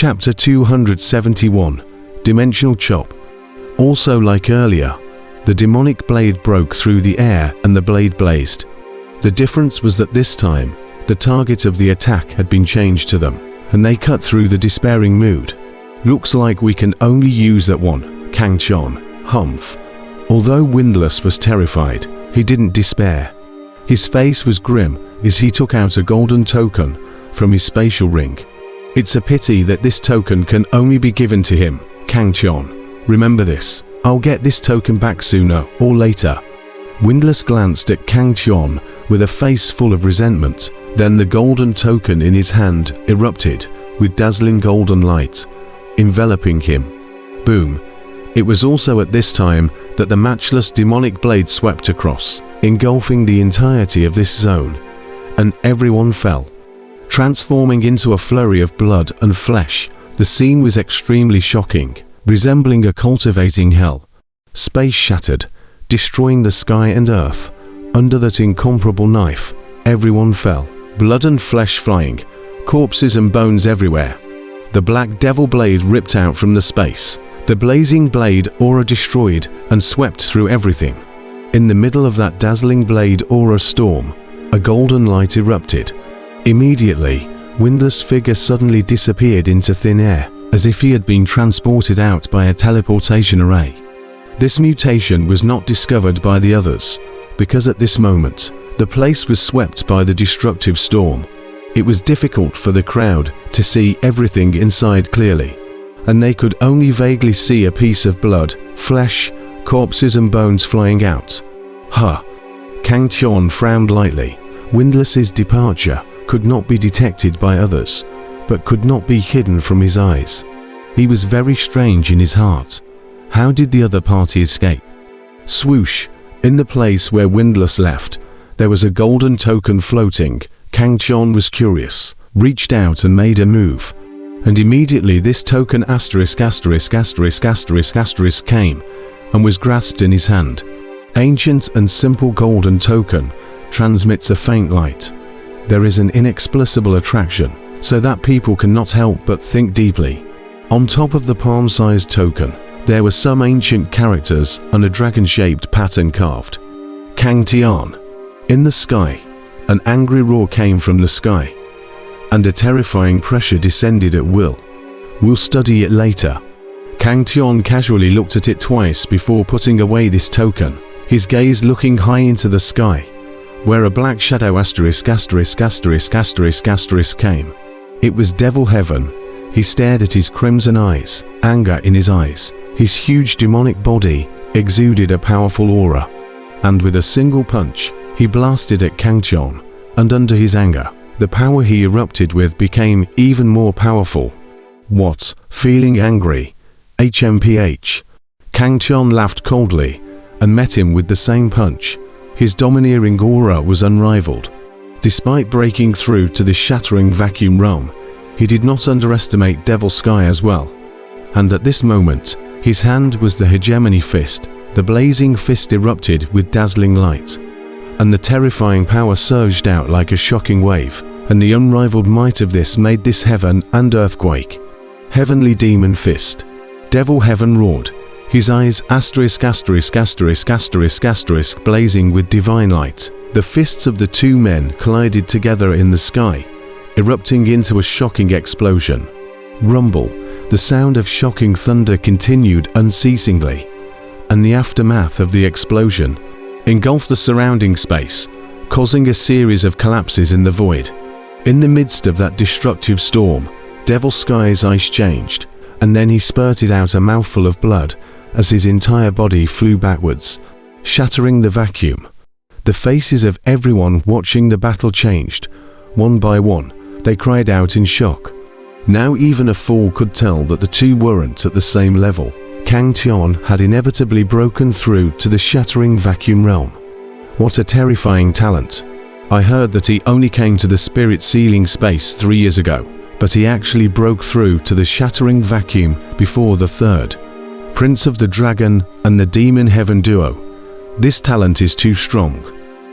Chapter 271. Dimensional Chop. Also like earlier, the demonic blade broke through the air and the blade blazed. The difference was that this time, the target of the attack had been changed to them, and they cut through the despairing mood. Looks like we can only use that one, Kang Chon, humph. Although Windlass was terrified, he didn't despair. His face was grim as he took out a golden token from his spatial ring. It's a pity that this token can only be given to him, Kang Chon. Remember this. I'll get this token back sooner or later. Windlass glanced at Kang Chon with a face full of resentment. Then the golden token in his hand erupted with dazzling golden light, enveloping him. Boom. It was also at this time that the matchless demonic blade swept across, engulfing the entirety of this zone, and everyone fell. Transforming into a flurry of blood and flesh, the scene was extremely shocking, resembling a cultivating hell. Space shattered, destroying the sky and earth. Under that incomparable knife, everyone fell, blood and flesh flying, corpses and bones everywhere. The black devil blade ripped out from the space. The blazing blade aura destroyed and swept through everything. In the middle of that dazzling blade aura storm, a golden light erupted. Immediately, Windlass' figure suddenly disappeared into thin air, as if he had been transported out by a teleportation array. This mutation was not discovered by the others, because at this moment, the place was swept by the destructive storm. It was difficult for the crowd to see everything inside clearly, and they could only vaguely see a piece of blood, flesh, corpses and bones flying out. Huh. Kang Chon frowned lightly. Windlass's departure could not be detected by others, but could not be hidden from his eyes. He was very strange in his heart. How did the other party escape? Swoosh! In the place where Windlass left, there was a golden token floating. Kang Chon was curious, reached out and made a move. And immediately this token ***** came and was grasped in his hand. Ancient and simple golden token transmits a faint light. There is an inexplicable attraction, so that people cannot help but think deeply. On top of the palm-sized token, there were some ancient characters and a dragon-shaped pattern carved. Kang Tian. In the sky, an angry roar came from the sky, and a terrifying pressure descended at will. We'll study it later. Kang Tian casually looked at it twice before putting away this token, his gaze looking high into the sky, where a black shadow ***** came. It was Devil Heaven. He stared at his crimson eyes, anger in his eyes. His huge demonic body exuded a powerful aura, and with a single punch, he blasted at Kang Chon, and under his anger, the power he erupted with became even more powerful. What? Feeling angry? HMPH. Kang Chon laughed coldly, and met him with the same punch. His domineering aura was unrivaled. Despite breaking through to the shattering vacuum realm, he did not underestimate Devil Sky as well. And at this moment, his hand was the hegemony fist. The blazing fist erupted with dazzling light, and the terrifying power surged out like a shocking wave, and the unrivaled might of this made this heaven and earthquake. Heavenly Demon Fist. Devil Heaven roared, his eyes ***** blazing with divine light. The fists of the two men collided together in the sky, erupting into a shocking explosion. Rumble. The sound of shocking thunder continued unceasingly, and the aftermath of the explosion engulfed the surrounding space, causing a series of collapses in the void. In the midst of that destructive storm, Devil Sky's eyes changed, and then he spurted out a mouthful of blood as his entire body flew backwards, shattering the vacuum. The faces of everyone watching the battle changed. One by one, they cried out in shock. Now even a fool could tell that the two weren't at the same level. Kang Tian had inevitably broken through to the shattering vacuum realm. What a terrifying talent. I heard that he only came to the spirit sealing space 3 years ago, but he actually broke through to the shattering vacuum before the third. Prince of the Dragon and the Demon Heaven duo. This talent is too strong.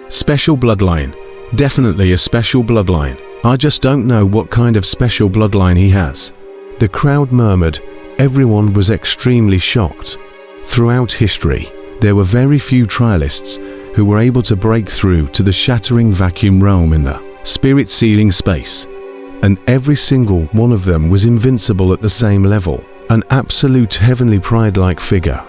Special bloodline. Definitely a special bloodline. I just don't know what kind of special bloodline he has. The crowd murmured. Everyone was extremely shocked. Throughout history, there were very few trialists who were able to break through to the shattering vacuum realm in the spirit sealing space. And every single one of them was invincible at the same level, an absolute heavenly pride-like figure.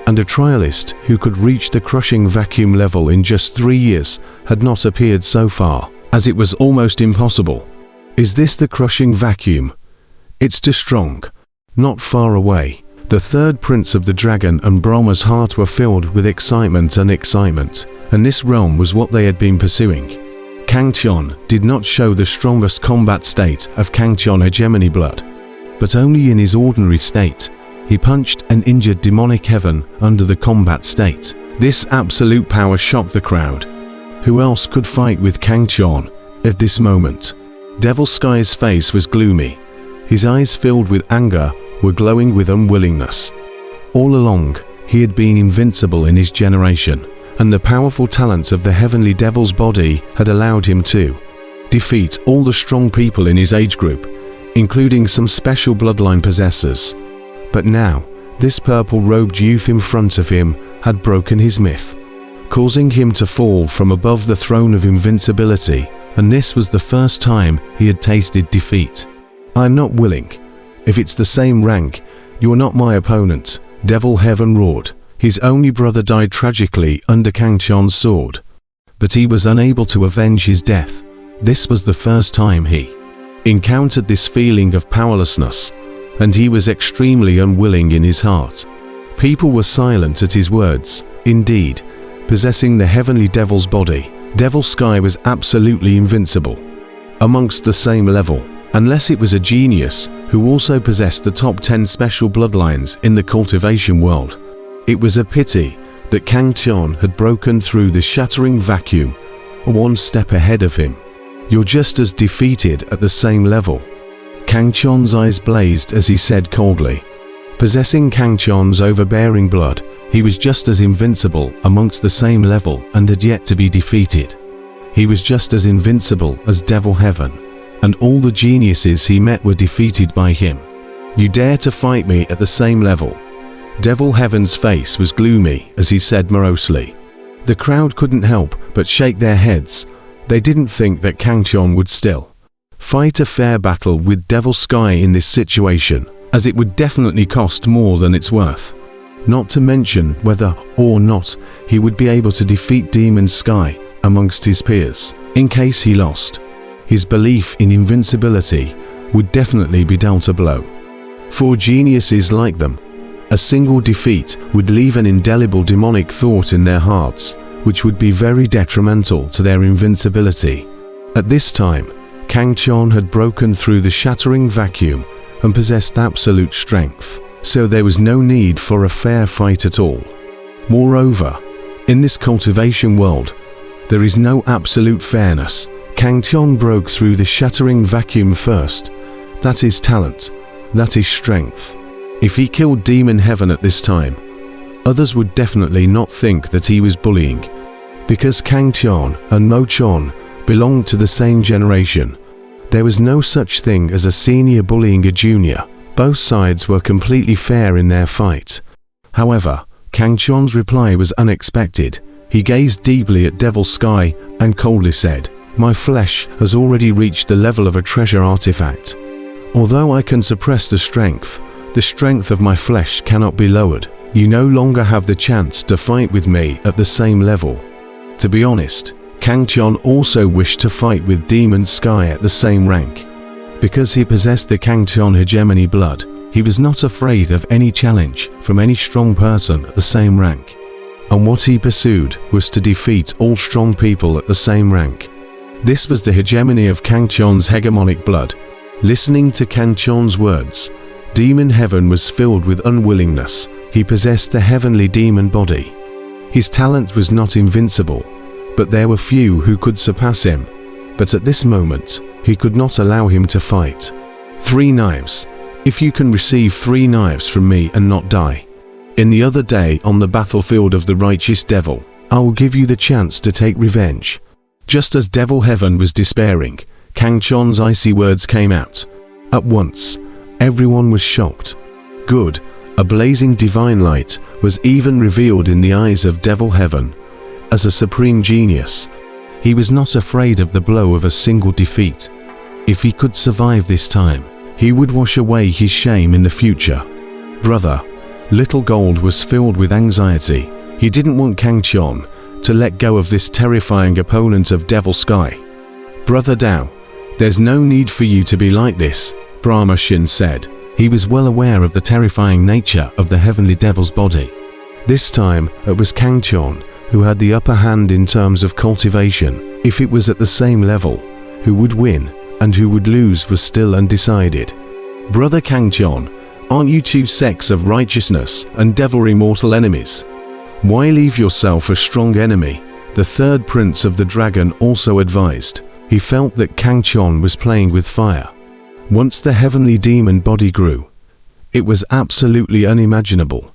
And a trialist who could reach the crushing vacuum level in just 3 years had not appeared so far, as it was almost impossible. Is this the crushing vacuum? It's too strong. Not far away, the third prince of the dragon and Brahma's heart were filled with excitement, and this realm was what they had been pursuing. Kangtian did not show the strongest combat state of Kangtian hegemony blood, but only in his ordinary state. He punched and injured demonic heaven under the combat state. This absolute power shocked the crowd. Who else could fight with Kangtian at this moment? Devil Sky's face was gloomy. His eyes, filled with anger, were glowing with unwillingness. All along, he had been invincible in his generation, and the powerful talents of the heavenly devil's body had allowed him to defeat all the strong people in his age group, including some special bloodline possessors. But now, this purple-robed youth in front of him had broken his myth, causing him to fall from above the throne of invincibility, and this was the first time he had tasted defeat. I'm not willing. If it's the same rank, you're not my opponent, Devil Heaven roared. His only brother died tragically under Kangtian's sword, but he was unable to avenge his death. This was the first time he encountered this feeling of powerlessness, and he was extremely unwilling in his heart. People were silent at his words. Indeed, possessing the heavenly devil's body, Devil Sky was absolutely invincible. Amongst the same level, unless it was a genius who also possessed the top 10 special bloodlines in the cultivation world. It was a pity that Kangtian had broken through the shattering vacuum, one step ahead of him. You're just as defeated at the same level. Kangtian's eyes blazed as he said coldly. Possessing Kangtian's overbearing blood, he was just as invincible amongst the same level and had yet to be defeated. He was just as invincible as Devil Heaven, and all the geniuses he met were defeated by him. You dare to fight me at the same level? Devil Heaven's face was gloomy as he said morosely. The crowd couldn't help but shake their heads. They didn't think that Kangtian would still fight a fair battle with Devil Sky in this situation, as it would definitely cost more than it's worth. Not to mention whether or not he would be able to defeat Demon Sky amongst his peers. In case he lost, his belief in invincibility would definitely be dealt a blow. For geniuses like them, a single defeat would leave an indelible demonic thought in their hearts, which would be very detrimental to their invincibility. At this time, Kangtian had broken through the shattering vacuum and possessed absolute strength, so there was no need for a fair fight at all. Moreover, in this cultivation world, there is no absolute fairness. Kangtian broke through the shattering vacuum first. That is talent. That is strength. If he killed Demon Heaven at this time, others would definitely not think that he was bullying. Because Kangtian and Mo-chan belonged to the same generation, there was no such thing as a senior bullying a junior. Both sides were completely fair in their fight. However, Kangtian's reply was unexpected. He gazed deeply at Devil Sky and coldly said, "My flesh has already reached the level of a treasure artifact. Although I can suppress the strength of my flesh cannot be lowered. You no longer have the chance to fight with me at the same level." To be honest, Kangtian also wished to fight with Demon Sky at the same rank. Because he possessed the Kangtian hegemony blood, he was not afraid of any challenge from any strong person at the same rank. And what he pursued was to defeat all strong people at the same rank. This was the hegemony of Kangtian's hegemonic blood. Listening to Kangtian's words, Demon Heaven was filled with unwillingness. He possessed the heavenly demon body. His talent was not invincible, but there were few who could surpass him. But at this moment, he could not allow him to fight. 3 knives. If you can receive 3 knives from me and not die, in the other day on the battlefield of the righteous devil, I will give you the chance to take revenge. Just as Devil Heaven was despairing, Kangtian's icy words came out. At once, Everyone was shocked. Good, a blazing divine light was even revealed in the eyes of Devil Heaven. As a supreme genius, he was not afraid of the blow of a single defeat. If he could survive this time, he would wash away his shame in the future. Brother, Little Gold was filled with anxiety. He didn't want Kang Chon to let go of this terrifying opponent of Devil Sky. Brother Dao, there's no need for you to be like this, Brahma Shin said. He was well aware of the terrifying nature of the heavenly devil's body. This time, it was Kang Chon who had the upper hand in terms of cultivation. If it was at the same level, who would win and who would lose was still undecided. Brother Kang Chon, aren't you two sects of righteousness and devilry mortal enemies? Why leave yourself a strong enemy? The third prince of the dragon also advised. He felt that Kang Chon was playing with fire. Once the heavenly demon body grew, it was absolutely unimaginable,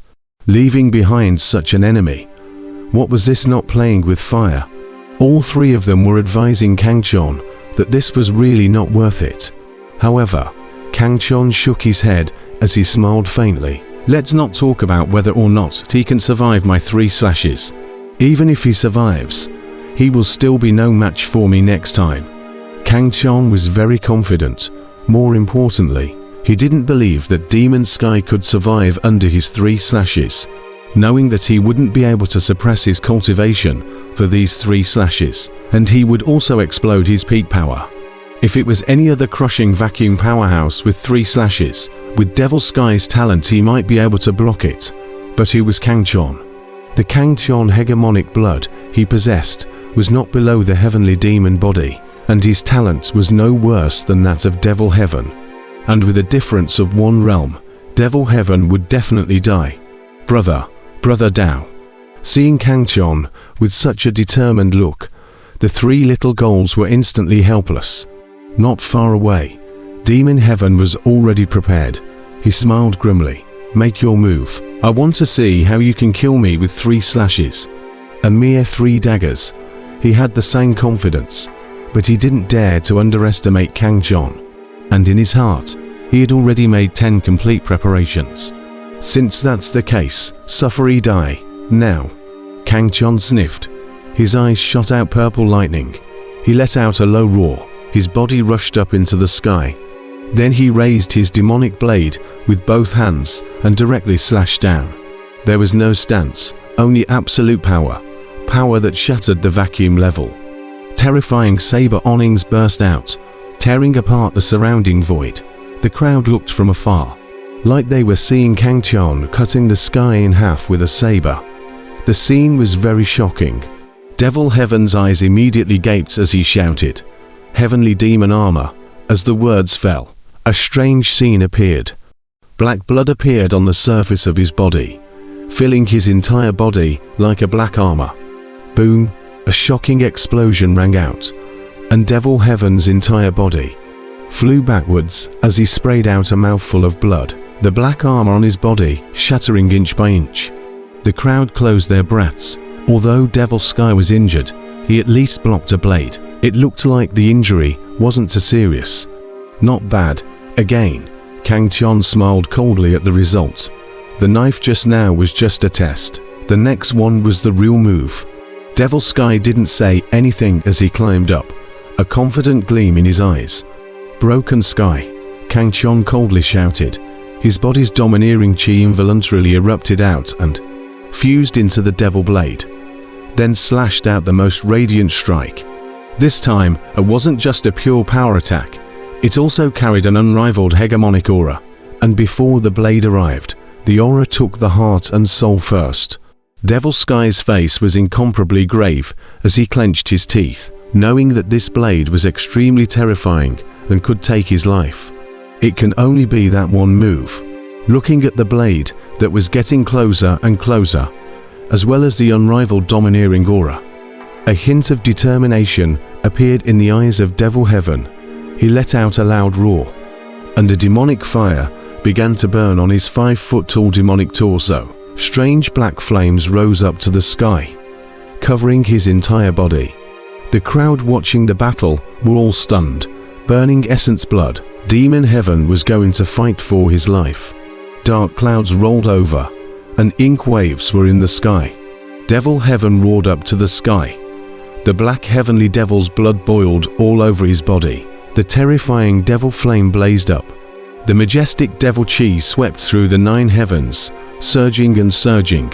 leaving behind such an enemy. What was this not playing with fire? All three of them were advising Kang Chon that this was really not worth it. However, Kang Chon shook his head as he smiled faintly. Let's not talk about whether or not he can survive my 3 slashes. Even if he survives, he will still be no match for me next time. Kang Chon was very confident. More importantly, he didn't believe that Demon Sky could survive under his 3 slashes, knowing that he wouldn't be able to suppress his cultivation for these 3 slashes, and he would also explode his peak power. If it was any other crushing vacuum powerhouse with 3 slashes, with Devil Sky's talent he might be able to block it, but who was Kang Chon? The Kang Chon hegemonic blood he possessed was not below the heavenly demon body, and his talent was no worse than that of Devil Heaven. And with a difference of 1 realm, Devil Heaven would definitely die. Brother Dao. Seeing Kang Chon with such a determined look, the 3 little ghouls were instantly helpless. Not far away, Demon Heaven was already prepared. He smiled grimly. Make your move. I want to see how you can kill me with 3 slashes. A mere 3 daggers. He had the same confidence, but he didn't dare to underestimate Kang Chon. And in his heart, he had already made 10 complete preparations. Since that's the case, suffer he die, now. Kang Chon sniffed. His eyes shot out purple lightning. He let out a low roar. His body rushed up into the sky. Then he raised his demonic blade with both hands and directly slashed down. There was no stance, only absolute power. Power that shattered the vacuum level. Terrifying saber awnings burst out, tearing apart the surrounding void. The crowd looked from afar, like they were seeing Kang Chon cutting the sky in half with a saber. The scene was very shocking. Devil Heaven's eyes immediately gaped as he shouted, "Heavenly demon armor!" As the words fell, a strange scene appeared. Black blood appeared on the surface of his body, filling his entire body like a black armor. Boom! A shocking explosion rang out, and Devil Heaven's entire body flew backwards as he sprayed out a mouthful of blood, the black armor on his body shattering inch by inch. The crowd closed their breaths. Although Devil Sky was injured, he at least blocked a blade. It looked like the injury wasn't too serious. Not bad. Again, Kang Chon smiled coldly at the result. The knife just now was just a test. The next one was the real move. Devil Sky didn't say anything as he climbed up, a confident gleam in his eyes. "Broken sky," Kang Chon coldly shouted. His body's domineering chi involuntarily erupted out and fused into the devil blade, then slashed out the most radiant strike. This time, it wasn't just a pure power attack, it also carried an unrivaled hegemonic aura, and before the blade arrived, the aura took the heart and soul first. Devil Sky's face was incomparably grave as he clenched his teeth, knowing that this blade was extremely terrifying and could take his life. It can only be that one move. Looking at the blade that was getting closer and closer, as well as the unrivaled domineering aura, a hint of determination appeared in the eyes of Devil Heaven. He let out a loud roar, and a demonic fire began to burn on his 5-foot-tall demonic torso. Strange black flames rose up to the sky, covering his entire body. The crowd watching the battle were all stunned. Burning essence blood Demon Heaven was going to fight for his life. Dark clouds rolled over, and ink waves were in the sky. Devil Heaven roared up to the sky. The black heavenly devil's blood boiled all over his body. The terrifying devil flame blazed up. The majestic devil chi swept through the 9 heavens, surging and surging,